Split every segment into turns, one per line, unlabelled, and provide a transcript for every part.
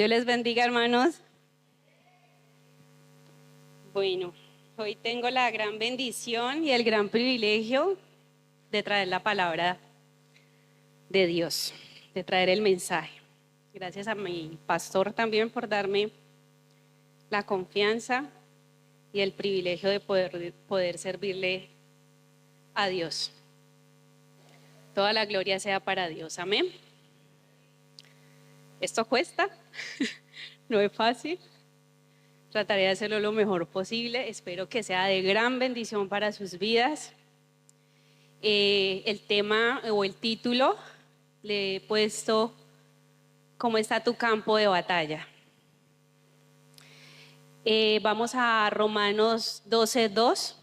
Dios les bendiga, hermanos. Bueno, hoy tengo la gran bendición y el gran privilegio de traer la palabra de Dios, de traer el mensaje. Gracias a mi pastor también por darme la confianza y el privilegio de poder servirle a Dios. Toda la gloria sea para Dios. Amén. Esto cuesta, no es fácil. Trataré de hacerlo lo mejor posible. Espero que sea de gran bendición para sus vidas. El tema o el título le he puesto ¿Cómo está tu campo de batalla? Vamos a Romanos 12:2.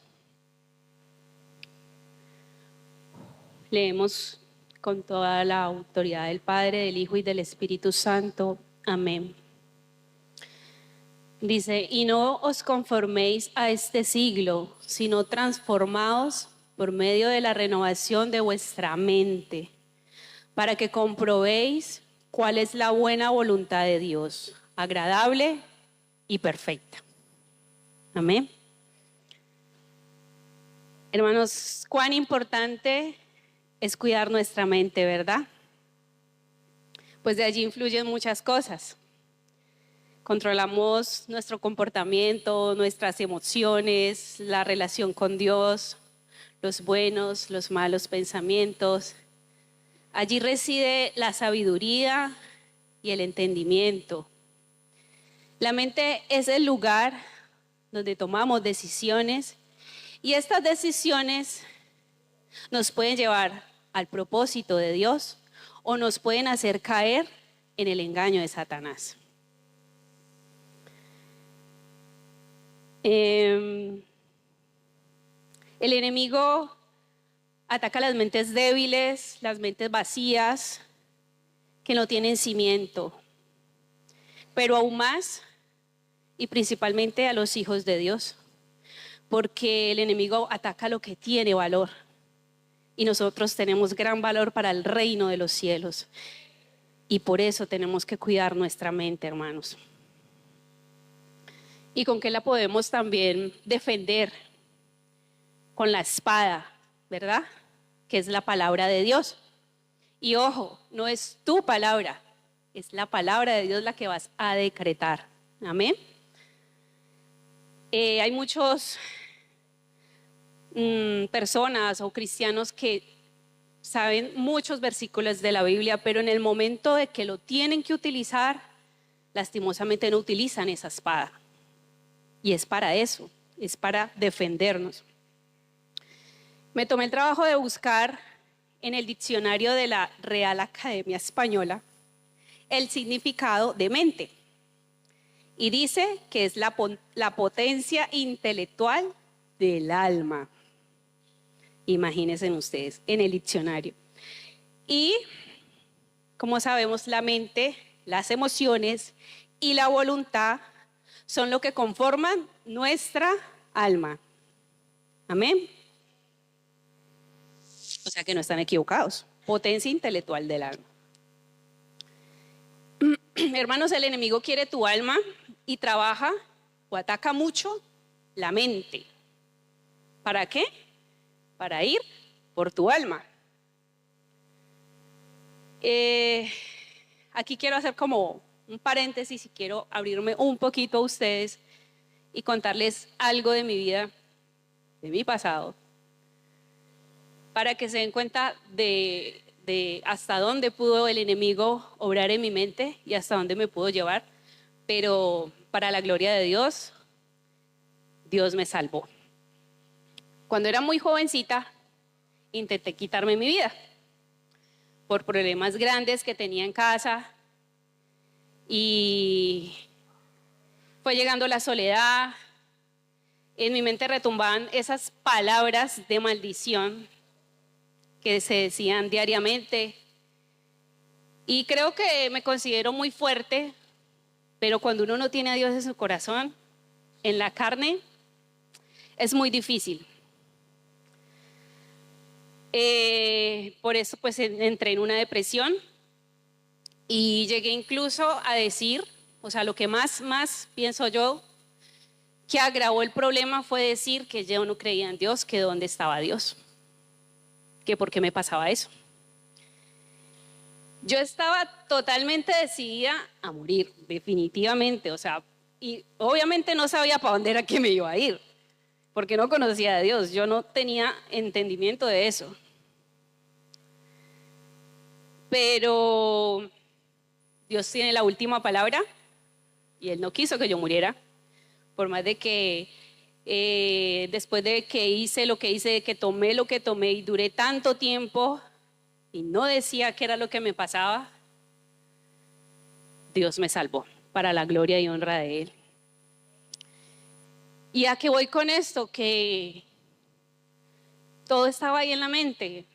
Leemos con toda la autoridad del Padre, del Hijo y del Espíritu Santo. Amén. Dice, y no os conforméis a este siglo, sino transformaos por medio de la renovación de vuestra mente, para que comprobéis cuál es la buena voluntad de Dios, agradable y perfecta. Amén. Hermanos, cuán importante es cuidar nuestra mente, ¿verdad? Pues de allí influyen muchas cosas. Controlamos nuestro comportamiento, nuestras emociones, la relación con Dios, los buenos, los malos pensamientos. Allí reside la sabiduría y el entendimiento. La mente es el lugar donde tomamos decisiones y estas decisiones nos pueden llevar al propósito de Dios o nos pueden hacer caer en el engaño de Satanás. El enemigo ataca las mentes débiles, las mentes vacías, que no tienen cimiento, pero aún más y principalmente a los hijos de Dios, porque el enemigo ataca lo que tiene valor y nosotros tenemos gran valor para el reino de los cielos y por eso tenemos que cuidar nuestra mente, hermanos. ¿Y con qué la podemos también defender? Con la espada, ¿verdad? Que es la palabra de Dios. Y ojo, no es tu palabra, es la palabra de Dios la que vas a decretar. Amén. Hay muchos personas o cristianos que saben muchos versículos de la Biblia, pero en el momento de que lo tienen que utilizar, lastimosamente no utilizan esa espada. Y es para eso, es para defendernos. Me tomé el trabajo de buscar en el diccionario de la Real Academia Española el significado de mente. Y dice que es la potencia intelectual del alma. Imagínense ustedes en el diccionario. Y como sabemos, la mente, las emociones y la voluntad son lo que conforman nuestra alma. Amén. O sea que no están equivocados. Potencia intelectual del alma. Hermanos, el enemigo quiere tu alma y trabaja o ataca mucho la mente. ¿Para qué? Para ir por tu alma. Aquí quiero hacer como un paréntesis y quiero abrirme un poquito a ustedes y contarles algo de mi vida, de mi pasado, para que se den cuenta de hasta dónde pudo el enemigo obrar en mi mente y hasta dónde me pudo llevar, pero para la gloria de Dios, Dios me salvó. Cuando era muy jovencita, intenté quitarme mi vida por problemas grandes que tenía en casa y fue llegando la soledad. En mi mente retumbaban esas palabras de maldición que se decían diariamente. Y creo que me considero muy fuerte, pero cuando uno no tiene a Dios en su corazón, en la carne, es muy difícil. Por eso pues entré en una depresión y llegué incluso a decir o sea, lo que más pienso yo que agravó el problema fue decir que yo no creía en Dios, que dónde estaba Dios, que por qué me pasaba eso. Yo estaba totalmente decidida a morir, definitivamente, o sea, y obviamente no sabía para dónde era que me iba a ir, porque no conocía a Dios, yo no tenía entendimiento de eso. Pero Dios tiene la última palabra y Él no quiso que yo muriera, por más de que después de que hice lo que hice, de que tomé lo que tomé y duré tanto tiempo y no decía qué era lo que me pasaba, Dios me salvó para la gloria y honra de Él. ¿Y a qué voy con esto? Que todo estaba ahí en la mente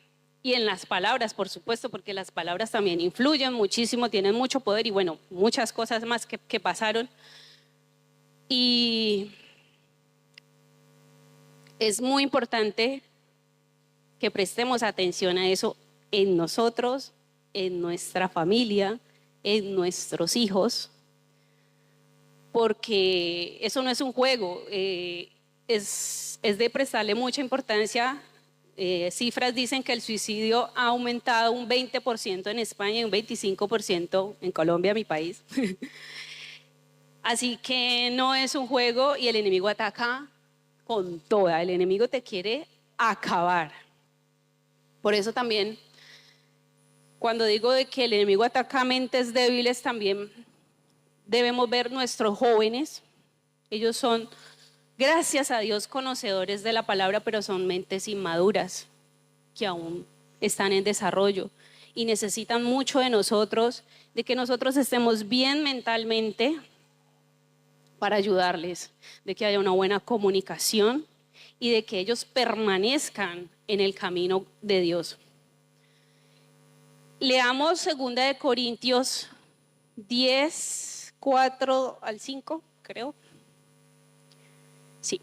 y en las palabras, por supuesto, porque las palabras también influyen muchísimo, tienen mucho poder y bueno, muchas cosas más que pasaron. Y es muy importante que prestemos atención a eso en nosotros, en nuestra familia, en nuestros hijos, porque eso no es un juego, es de prestarle mucha importancia. Cifras dicen que el suicidio ha aumentado un 20% en España y un 25% en Colombia, mi país. Así que no es un juego y el enemigo ataca con toda, el enemigo te quiere acabar. Por eso también, cuando digo de que el enemigo ataca mentes débiles, también debemos ver nuestros jóvenes. Ellos son, gracias a Dios, conocedores de la palabra, pero son mentes inmaduras que aún están en desarrollo y necesitan mucho de nosotros, de que nosotros estemos bien mentalmente para ayudarles, de que haya una buena comunicación y de que ellos permanezcan en el camino de Dios. Leamos 2 de Corintios 10, 4 al 5, creo. Sí.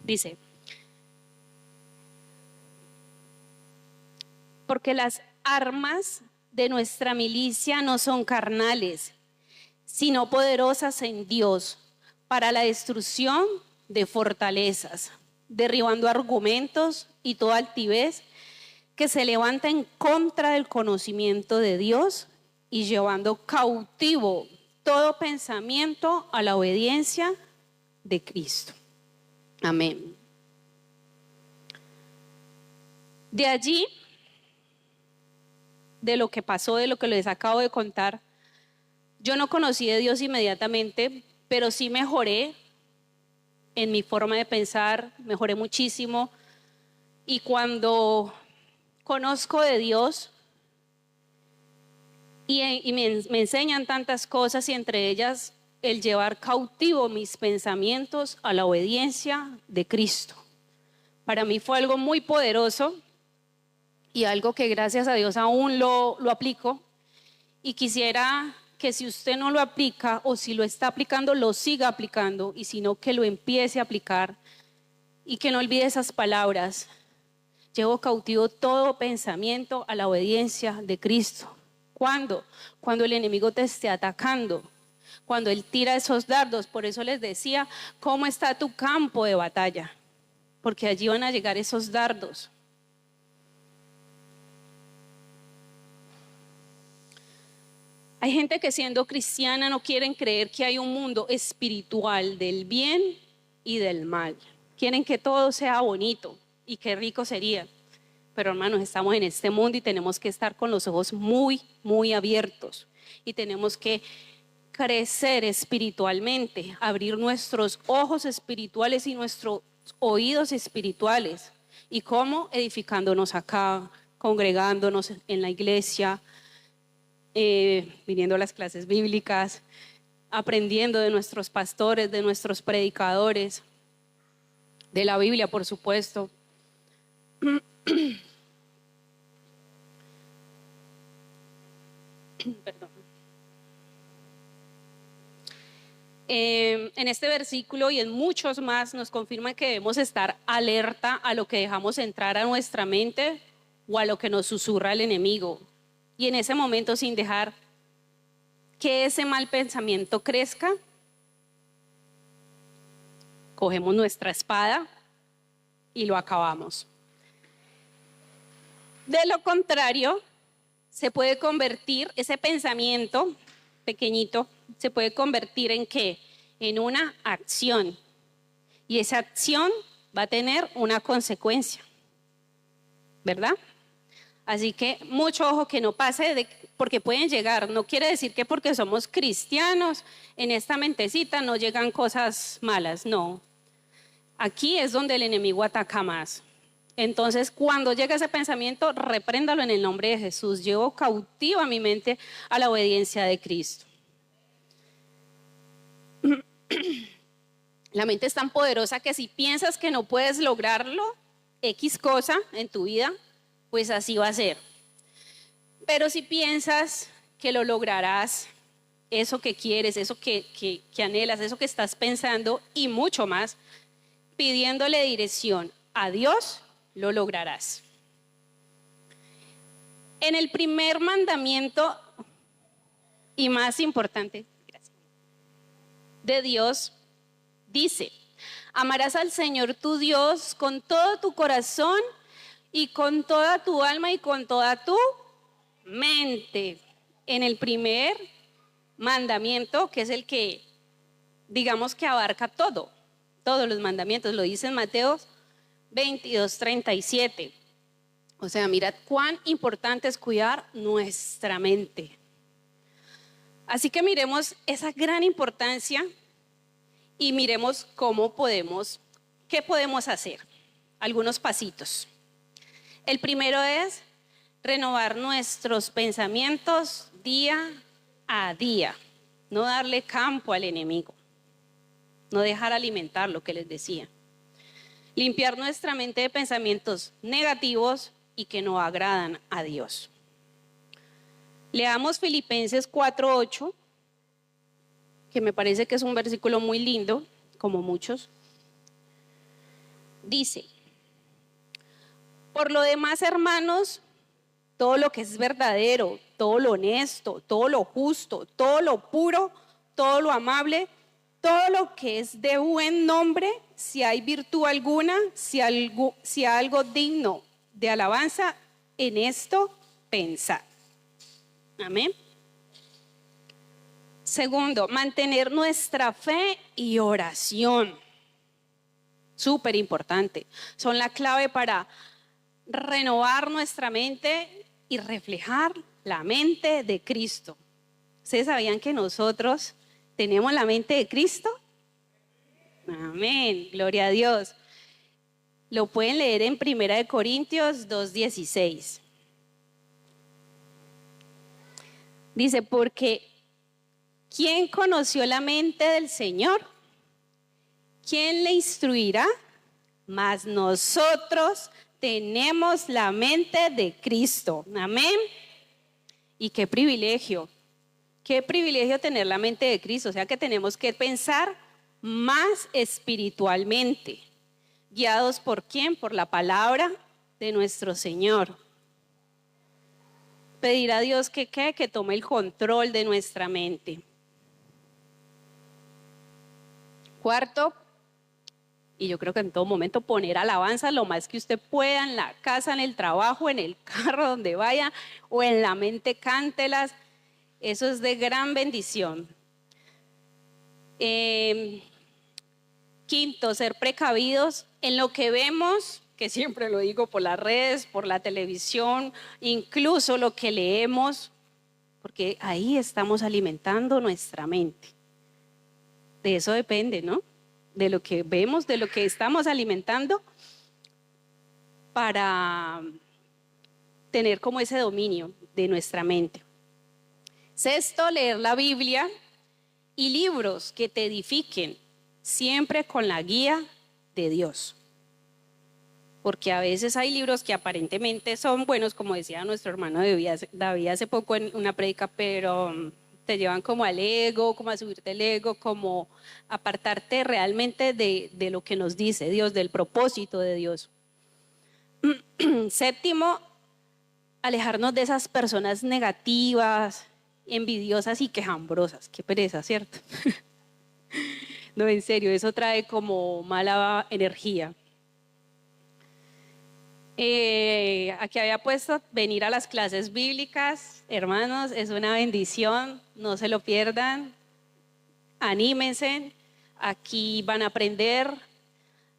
Dice, porque las armas de nuestra milicia no son carnales, sino poderosas en Dios para la destrucción de fortalezas, derribando argumentos y toda altivez que se levanta en contra del conocimiento de Dios y llevando cautivo todo pensamiento a la obediencia de Cristo. Amén. De allí, de lo que pasó, de lo que les acabo de contar, yo no conocí de Dios inmediatamente, pero sí mejoré en mi forma de pensar, mejoré muchísimo. Y cuando conozco de Dios y me enseñan tantas cosas y entre ellas el llevar cautivo mis pensamientos a la obediencia de Cristo. Para mí fue algo muy poderoso y algo que gracias a Dios aún lo aplico y quisiera que si usted no lo aplica o si lo está aplicando, lo siga aplicando y si no, que lo empiece a aplicar y que no olvide esas palabras. Llevo cautivo todo pensamiento a la obediencia de Cristo. ¿Cuándo? Cuando el enemigo te esté atacando, cuando él tira esos dardos. Por eso les decía, ¿cómo está tu campo de batalla? Porque allí van a llegar esos dardos. Hay gente que siendo cristiana no quieren creer que hay un mundo espiritual del bien y del mal. Quieren que todo sea bonito y qué rico sería. Pero hermanos, estamos en este mundo y tenemos que estar con los ojos muy, muy abiertos. Y tenemos que crecer espiritualmente, abrir nuestros ojos espirituales y nuestros oídos espirituales. ¿Y cómo? Edificándonos acá, congregándonos en la iglesia, viniendo a las clases bíblicas, aprendiendo de nuestros pastores, de nuestros predicadores, de la Biblia, por supuesto. Perdón. En este versículo y en muchos más nos confirma que debemos estar alerta a lo que dejamos entrar a nuestra mente o a lo que nos susurra el enemigo. y en ese momento, sin dejar que ese mal pensamiento crezca, cogemos nuestra espada y lo acabamos. De lo contrario, se puede convertir, ese pensamiento pequeñito, se puede convertir en ¿qué? En una acción. Y esa acción va a tener una consecuencia, ¿verdad? Así que mucho ojo que no pase, porque pueden llegar. No quiere decir que porque somos cristianos, en esta mentecita no llegan cosas malas, no. Aquí es donde el enemigo ataca más. Entonces, cuando llega ese pensamiento, repréndalo en el nombre de Jesús. Llevo cautiva mi mente a la obediencia de Cristo. La mente es tan poderosa que si piensas que no puedes lograrlo, X cosa en tu vida, pues así va a ser. Pero si piensas que lo lograrás, eso que quieres, eso que anhelas, eso que estás pensando y mucho más, pidiéndole dirección a Dios, lo lograrás. En el primer mandamiento y más importante de Dios, dice: amarás al Señor tu Dios con todo tu corazón y con toda tu alma y con toda tu mente. En el primer mandamiento, que es el que digamos que abarca todo, todos los mandamientos, lo dice en Mateo 22:37. O sea, mirad cuán importante es cuidar nuestra mente. Así que miremos esa gran importancia y miremos qué podemos hacer. Algunos pasitos. El primero es renovar nuestros pensamientos día a día. No darle campo al enemigo. No dejar alimentar lo que les decía. Limpiar nuestra mente de pensamientos negativos y que no agradan a Dios. Leamos Filipenses 4:8, que me parece que es un versículo muy lindo, como muchos. Dice: por lo demás, hermanos, todo lo que es verdadero, todo lo honesto, todo lo justo, todo lo puro, todo lo amable, todo lo que es de buen nombre, si hay virtud alguna, si algo digno de alabanza, en esto pensad. Amén. Segundo, mantener nuestra fe y oración. Súper importante. Son la clave para renovar nuestra mente y reflejar la mente de Cristo. ¿Ustedes sabían que nosotros tenemos la mente de Cristo? Amén, gloria a Dios. Lo pueden leer en 1 Corintios 2:16. Dice: porque ¿quién conoció la mente del Señor? ¿Quién le instruirá? Mas nosotros tenemos la mente de Cristo. Amén. Y qué privilegio tener la mente de Cristo. O sea que tenemos que pensar más espiritualmente. ¿Guiados por quién? Por la palabra de nuestro Señor. Pedir a Dios que tome el control de nuestra mente. Cuarto, y yo creo que en todo momento, poner alabanza lo más que usted pueda en la casa, en el trabajo, en el carro, donde vaya, o en la mente, cántelas. Eso es de gran bendición. Quinto, ser precavidos en lo que vemos, que siempre lo digo, por las redes, por la televisión, incluso lo que leemos, porque ahí estamos alimentando nuestra mente. De eso depende, ¿no? De lo que vemos, de lo que estamos alimentando, para tener como ese dominio de nuestra mente. Sexto, leer la Biblia y libros que te edifiquen, siempre con la guía de Dios. Porque a veces hay libros que aparentemente son buenos, como decía nuestro hermano David hace poco en una prédica, pero te llevan como al ego, como a subirte el ego, como apartarte realmente de lo que nos dice Dios, del propósito de Dios. Séptimo, alejarnos de esas personas negativas, envidiosas y quejambrosas. Qué pereza, ¿cierto? No, en serio, eso trae como mala energía. Aquí había puesto venir a las clases bíblicas. Hermanos, es una bendición, no se lo pierdan. Anímense, aquí van a aprender,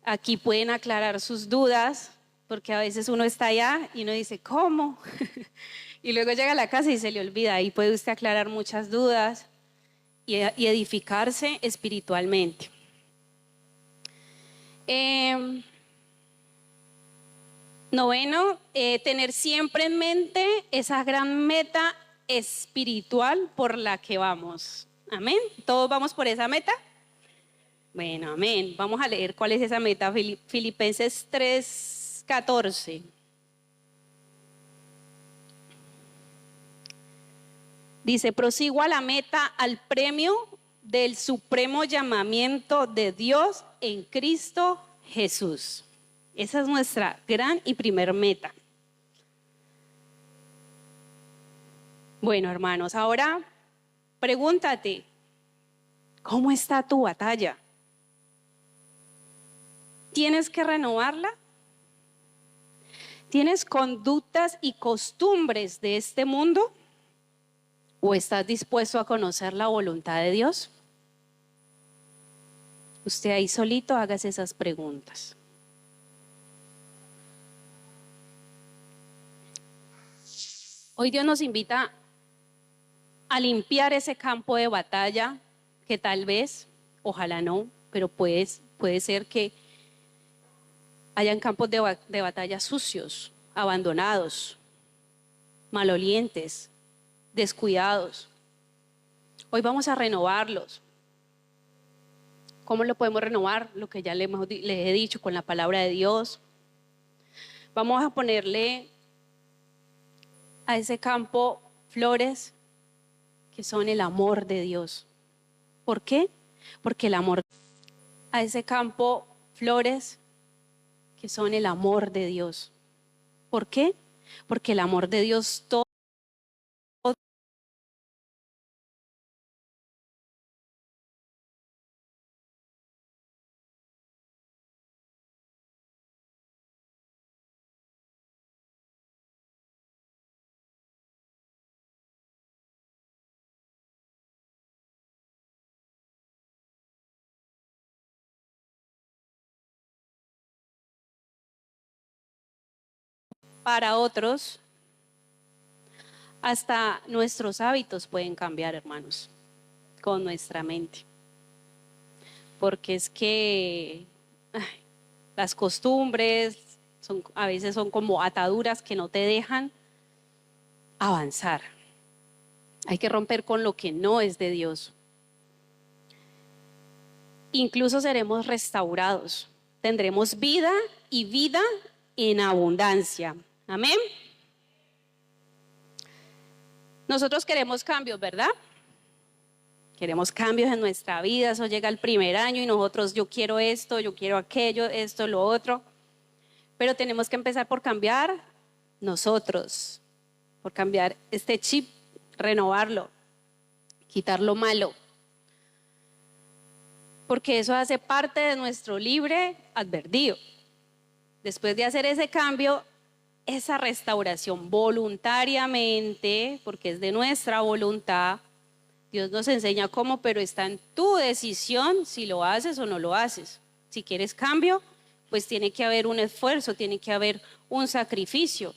aquí pueden aclarar sus dudas, porque a veces uno está allá y uno dice, ¿cómo? Y luego llega a la casa y se le olvida. Ahí puede usted aclarar muchas dudas y edificarse espiritualmente. Noveno, tener siempre en mente esa gran meta espiritual por la que vamos. Amén. ¿Todos vamos por esa meta? Bueno, amén. Vamos a leer cuál es esa meta. Filipenses 3:14. Dice, prosigo a la meta, al premio del supremo llamamiento de Dios en Cristo Jesús. Esa es nuestra gran y primer meta. Bueno, hermanos, ahora pregúntate, ¿cómo está tu batalla? ¿Tienes que renovarla? ¿Tienes conductas y costumbres de este mundo? ¿O estás dispuesto a conocer la voluntad de Dios? Usted ahí solito hágase esas preguntas. Hoy Dios nos invita a limpiar ese campo de batalla que tal vez, ojalá no, pero puede ser que hayan campos de batalla sucios, abandonados, malolientes, descuidados. Hoy vamos a renovarlos. ¿Cómo lo podemos renovar? Lo que ya les he dicho, con la palabra de Dios. Vamos a ponerle a ese campo flores que son el amor de Dios. ¿Por qué? Porque el amor, a ese campo flores que son el amor de Dios. ¿Por qué? Porque el amor de Dios todo para otros, hasta nuestros hábitos pueden cambiar, hermanos, con nuestra mente. Porque es que las costumbres a veces son como ataduras que no te dejan avanzar. Hay que romper con lo que no es de Dios. Incluso seremos restaurados. Tendremos vida y vida en abundancia. Amén. Nosotros queremos cambios, ¿verdad? Queremos cambios en nuestra vida. Eso llega el primer año y nosotros, yo quiero esto, yo quiero aquello, esto, lo otro. Pero tenemos que empezar por cambiar nosotros, por cambiar este chip, renovarlo, quitar lo malo. Porque eso hace parte de nuestro libre albedrío. Después de hacer ese cambio, esa restauración voluntariamente, porque es de nuestra voluntad, Dios nos enseña cómo, pero está en tu decisión si lo haces o no lo haces. Si quieres cambio, pues tiene que haber un esfuerzo, tiene que haber un sacrificio.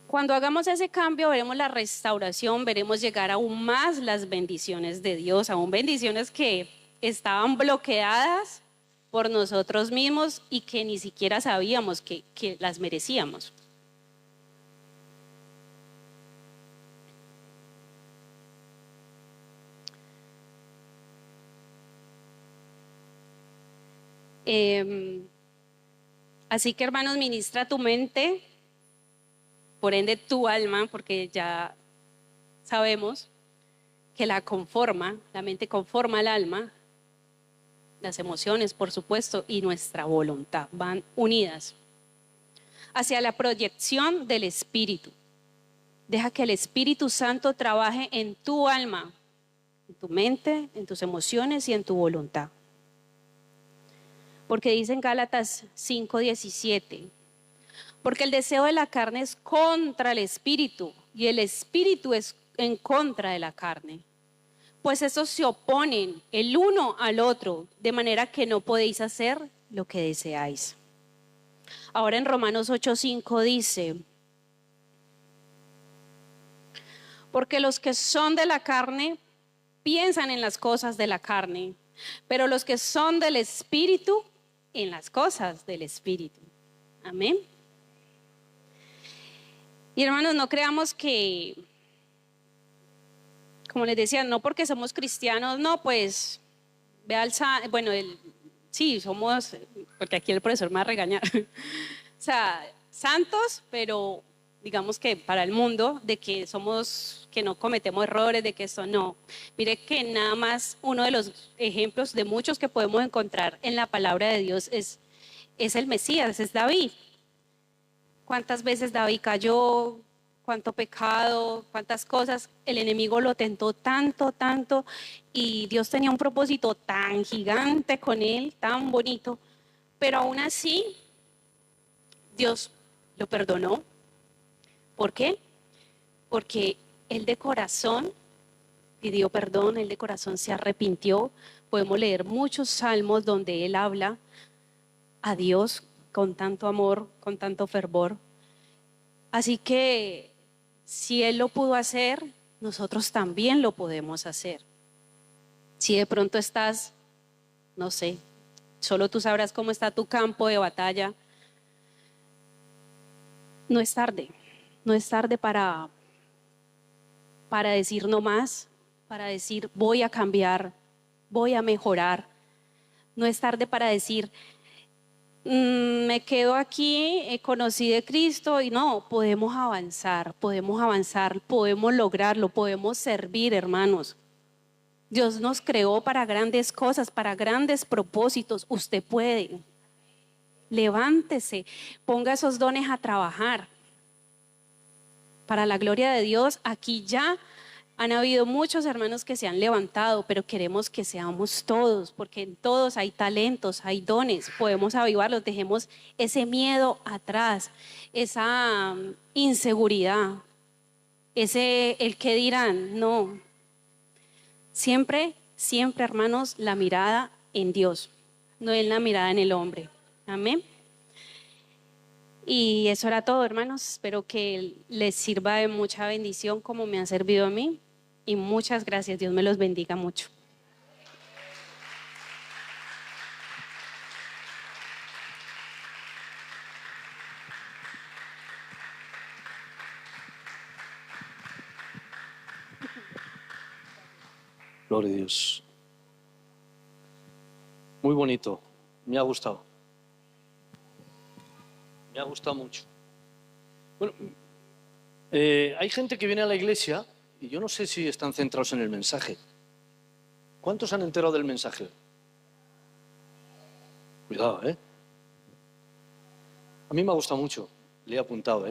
Cuando hagamos ese cambio, veremos la restauración, veremos llegar aún más las bendiciones de Dios, aún bendiciones que estaban bloqueadas por nosotros mismos y que ni siquiera sabíamos que las merecíamos. Así que, hermanos, ministra tu mente, por ende tu alma, porque ya sabemos que la mente conforma al alma, las emociones, por supuesto, y nuestra voluntad van unidas. hacia la proyección del Espíritu. Deja que el Espíritu Santo trabaje en tu alma, en tu mente, en tus emociones y en tu voluntad. Porque dice en Gálatas 5:17, porque el deseo de la carne es contra el Espíritu y el Espíritu es en contra de la carne. Pues esos se oponen el uno al otro, de manera que no podéis hacer lo que deseáis. Ahora en Romanos 8:5 dice, porque los que son de la carne piensan en las cosas de la carne, pero los que son del Espíritu, en las cosas del Espíritu. Amén. Y hermanos, no creamos que, como les decía, no porque somos cristianos, no, pues, ve al bueno, sí, somos, porque aquí el profesor me va a regañar, o sea, santos, pero digamos que para el mundo, de que somos, que no cometemos errores, de que eso no. Mire que nada más uno de los ejemplos de muchos que podemos encontrar en la palabra de Dios es el Mesías, es David. ¿Cuántas veces David cayó? ¿Cuánto pecado? ¿Cuántas cosas? El enemigo lo tentó tanto, tanto, y Dios tenía un propósito tan gigante con él, tan bonito, pero aún así Dios lo perdonó. ¿Por qué? Porque él de corazón pidió perdón, él de corazón se arrepintió. Podemos leer muchos salmos donde él habla a Dios con tanto amor, con tanto fervor. Así que si él lo pudo hacer, nosotros también lo podemos hacer. Si de pronto estás, no sé, solo tú sabrás cómo está tu campo de batalla, no es tarde. No es tarde para decir no más, para decir voy a cambiar, voy a mejorar. No es tarde para decir me quedo aquí, conocí de Cristo, y no, podemos avanzar, podemos lograrlo, podemos servir, hermanos. Dios nos creó para grandes cosas, para grandes propósitos. Usted puede. Levántese, ponga esos dones a trabajar. Para la gloria de Dios, aquí ya han habido muchos hermanos que se han levantado, pero queremos que seamos todos, porque en todos hay talentos, hay dones, podemos avivarlos, dejemos ese miedo atrás, esa inseguridad, el que dirán, no. Siempre, siempre, hermanos, la mirada en Dios, no en la mirada en el hombre. Amén. Y eso era todo, hermanos. Espero que les sirva de mucha bendición como me han servido a mí. Y muchas gracias. Dios me los bendiga mucho.
Gloria a Dios. Muy bonito. Me ha gustado. Me ha gustado mucho. Bueno, hay gente que viene a la iglesia y yo no sé si están centrados en el mensaje. ¿Cuántos han enterado del mensaje? Cuidado, ¿eh? A mí me ha gustado mucho. Le he apuntado, ¿eh?